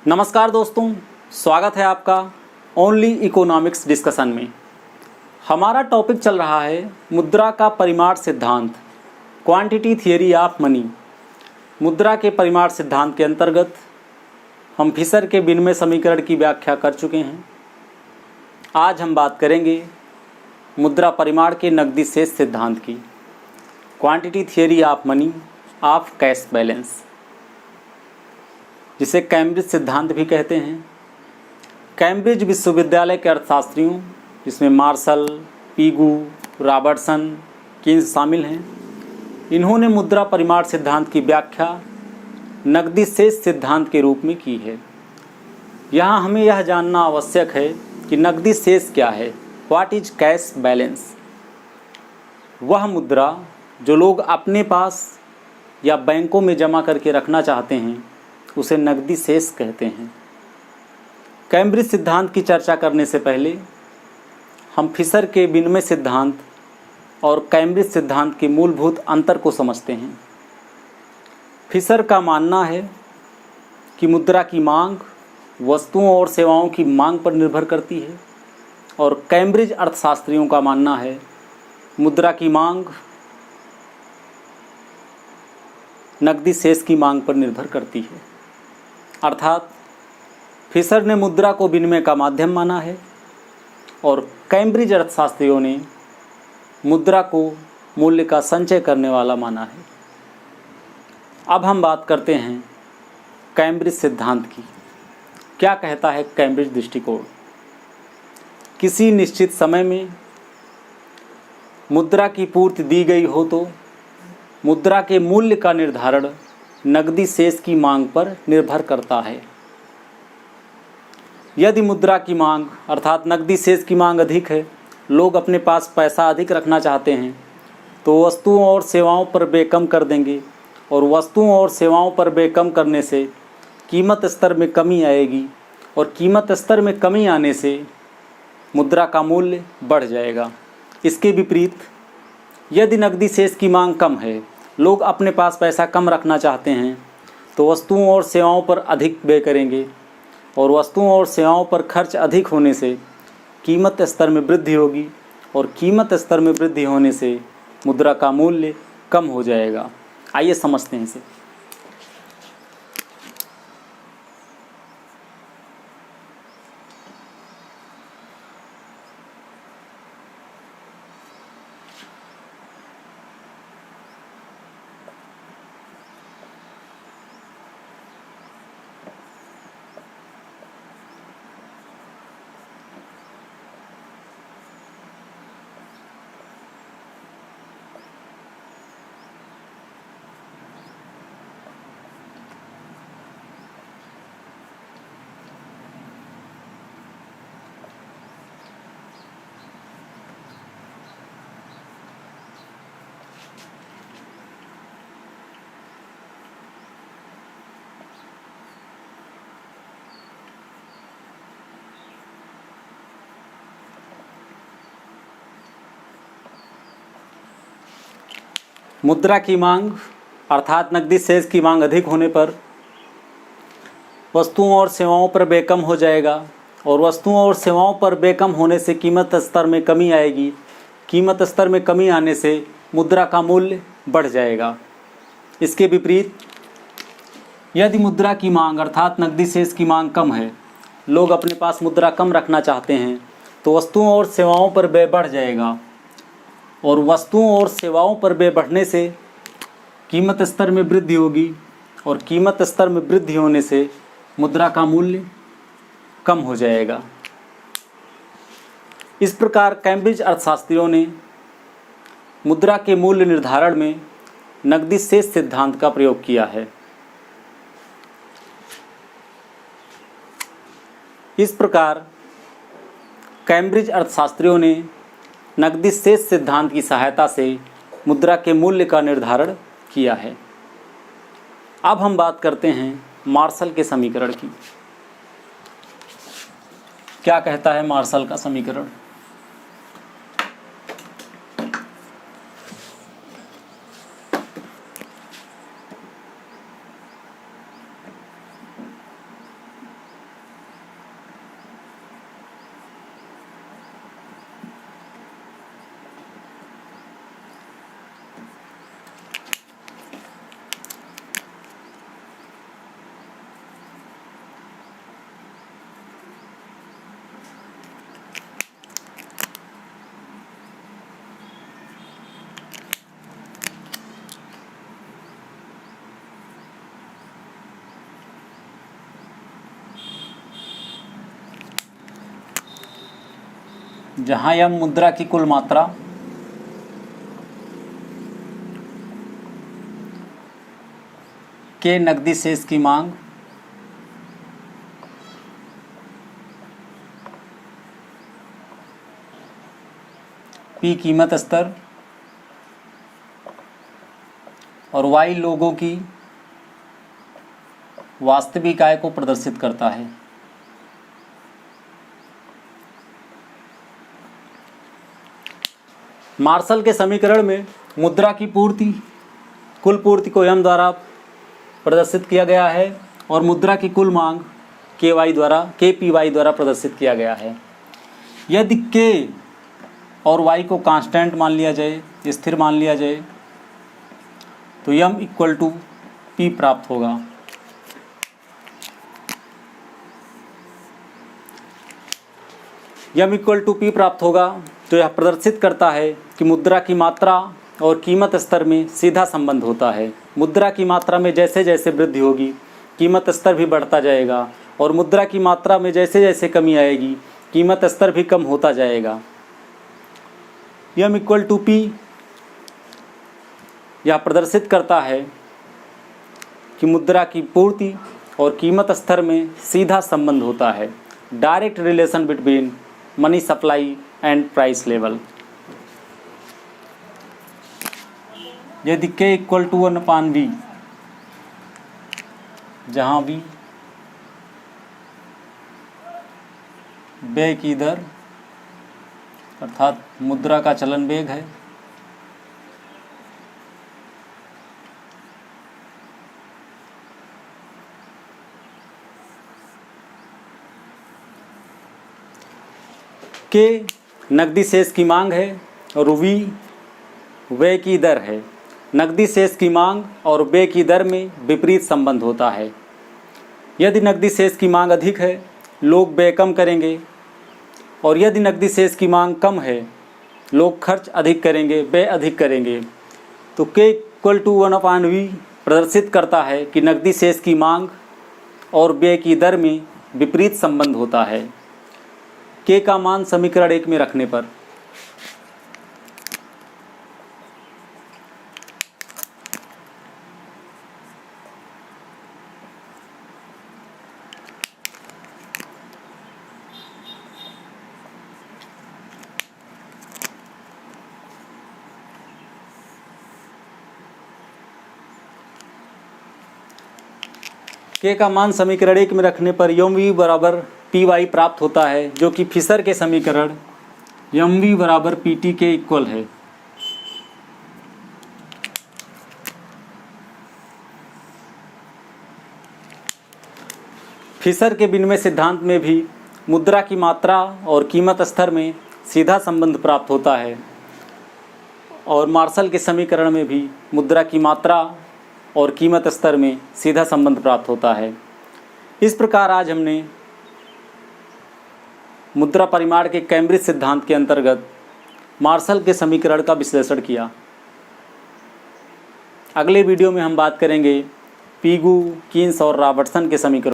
नमस्कार दोस्तों, स्वागत है आपका ओनली इकोनॉमिक्स डिस्कशन में। हमारा टॉपिक चल रहा है मुद्रा का परिमाण सिद्धांत, क्वांटिटी थियरी ऑफ मनी। मुद्रा के परिमाण सिद्धांत के अंतर्गत हम फिशर के विनिमय समीकरण की व्याख्या कर चुके हैं। आज हम बात करेंगे मुद्रा परिमाण के नकदी शेष सिद्धांत की, quantity theory of money of cash balance, जिसे कैम्ब्रिज सिद्धांत भी कहते हैं। कैम्ब्रिज विश्वविद्यालय के अर्थशास्त्रियों, जिसमें मार्शल, पीगू, रॉबर्टसन, कीन्स शामिल हैं, इन्होंने मुद्रा परिमाण सिद्धांत की व्याख्या नकदी शेष सिद्धांत के रूप में की है। यहाँ हमें यह जानना आवश्यक है कि नकदी शेष क्या है, व्हाट इज कैश बैलेंस। वह मुद्रा जो लोग अपने पास या बैंकों में जमा करके रखना चाहते हैं, उसे नकदी शेष कहते हैं। कैम्ब्रिज सिद्धांत की चर्चा करने से पहले हम फिशर के विनिमय सिद्धांत और कैम्ब्रिज सिद्धांत के मूलभूत अंतर को समझते हैं। फिशर का मानना है कि मुद्रा की मांग वस्तुओं और सेवाओं की मांग पर निर्भर करती है, और कैम्ब्रिज अर्थशास्त्रियों का मानना है मुद्रा की मांग नकदी शेष की मांग पर निर्भर करती है। अर्थात फिशर ने मुद्रा को विनिमय का माध्यम माना है और कैम्ब्रिज अर्थशास्त्रियों ने मुद्रा को मूल्य का संचय करने वाला माना है। अब हम बात करते हैं कैम्ब्रिज सिद्धांत की। क्या कहता है कैम्ब्रिज दृष्टिकोण? किसी निश्चित समय में मुद्रा की पूर्ति दी गई हो तो मुद्रा के मूल्य का निर्धारण नकदी शेष की मांग पर निर्भर करता है। यदि मुद्रा की मांग अर्थात नकदी शेष की मांग अधिक है, लोग अपने पास पैसा अधिक रखना चाहते हैं, तो वस्तुओं और सेवाओं पर व्यय कम कर देंगे, और वस्तुओं और सेवाओं पर व्यय कम करने से कीमत स्तर में कमी आएगी, और कीमत स्तर में कमी आने से मुद्रा का मूल्य बढ़ जाएगा। इसके विपरीत यदि नकदी शेष की मांग कम है, लोग अपने पास पैसा कम रखना चाहते हैं, तो वस्तुओं और सेवाओं पर अधिक व्यय करेंगे, और वस्तुओं और सेवाओं पर खर्च अधिक होने से कीमत स्तर में वृद्धि होगी, और कीमत स्तर में वृद्धि होने से मुद्रा का मूल्य कम हो जाएगा। आइए समझते हैं इसे। मुद्रा की मांग अर्थात नकदी शेष की मांग अधिक होने पर वस्तुओं और सेवाओं पर व्यय कम हो जाएगा, और वस्तुओं और सेवाओं पर व्यय कम होने से कीमत स्तर में कमी आएगी। कीमत स्तर में कमी आने से मुद्रा का मूल्य बढ़ जाएगा। इसके विपरीत यदि मुद्रा की मांग अर्थात नकदी शेष की मांग कम है, लोग अपने पास मुद्रा कम रखना चाहते हैं, तो वस्तुओं और सेवाओं पर व्यय बढ़ जाएगा, और वस्तुओं और सेवाओं पर व्यय बढ़ने से कीमत स्तर में वृद्धि होगी, और कीमत स्तर में वृद्धि होने से मुद्रा का मूल्य कम हो जाएगा। इस प्रकार कैम्ब्रिज अर्थशास्त्रियों ने मुद्रा के मूल्य निर्धारण में नकदी शेष सिद्धांत का प्रयोग किया है। इस प्रकार कैम्ब्रिज अर्थशास्त्रियों ने नकदी शेष सिद्धांत की सहायता से मुद्रा के मूल्य का निर्धारण किया है। अब हम बात करते हैं मार्शल के समीकरण की। क्या कहता है मार्शल का समीकरण? जहाँ यम मुद्रा की कुल मात्रा, के नकदी शेष की मांग, पी कीमत स्तर और वाई लोगों की वास्तविक आय को प्रदर्शित करता है। मार्शल के समीकरण में मुद्रा की पूर्ति, कुल पूर्ति को यम द्वारा प्रदर्शित किया गया है और मुद्रा की कुल मांग के पी वाई द्वारा प्रदर्शित किया गया है। यदि के और वाई को कांस्टेंट मान लिया जाए, स्थिर मान लिया जाए, तो यम इक्वल टू पी प्राप्त होगा। यम इक्वल टू पी प्राप्त होगा तो यह प्रदर्शित करता है कि मुद्रा की मात्रा और कीमत स्तर में सीधा संबंध होता है। मुद्रा की मात्रा में जैसे जैसे वृद्धि होगी, कीमत स्तर भी बढ़ता जाएगा और मुद्रा की मात्रा में जैसे जैसे कमी आएगी, कीमत स्तर भी कम होता जाएगा। यम इक्वल टू पी यह प्रदर्शित करता है कि मुद्रा की पूर्ति और कीमत स्तर में सीधा संबंध होता है। Direct relation between money supply and price level. यदि k इक्वल टू 1/v, जहाँ v व्यय की दर अर्थात मुद्रा का चलन वेग है, के नकदी शेष की मांग है और वी व्यय की दर है। नकदी शेष की मांग और व्यय की दर में विपरीत संबंध होता है। यदि नकदी शेष की मांग अधिक है, लोग व्यय कम करेंगे और यदि नकदी शेष की मांग कम है, लोग खर्च अधिक करेंगे, व्यय अधिक करेंगे। तो के इक्वल टू 1/v प्रदर्शित करता है कि नकदी शेष की मांग और व्यय की दर में विपरीत संबंध होता है। के का मान समीकरण 1 में रखने पर के का मान समीकरण 1 में रखने पर यम वी बराबर पी वाई प्राप्त होता है, जो कि फिशर के समीकरण यम वी बराबर पी टी के इक्वल है। फिशर के विनिमय सिद्धांत में भी मुद्रा की मात्रा और कीमत स्तर में सीधा संबंध प्राप्त होता है और मार्शल के समीकरण में भी मुद्रा की मात्रा और कीमत स्तर में सीधा संबंध प्राप्त होता है। इस प्रकार आज हमने मुद्रा परिमाण के कैम्ब्रिज सिद्धांत के अंतर्गत मार्शल के समीकरण का विश्लेषण किया। अगले वीडियो में हम बात करेंगे पीगू, कीन्स और रॉबर्टसन के समीकरण।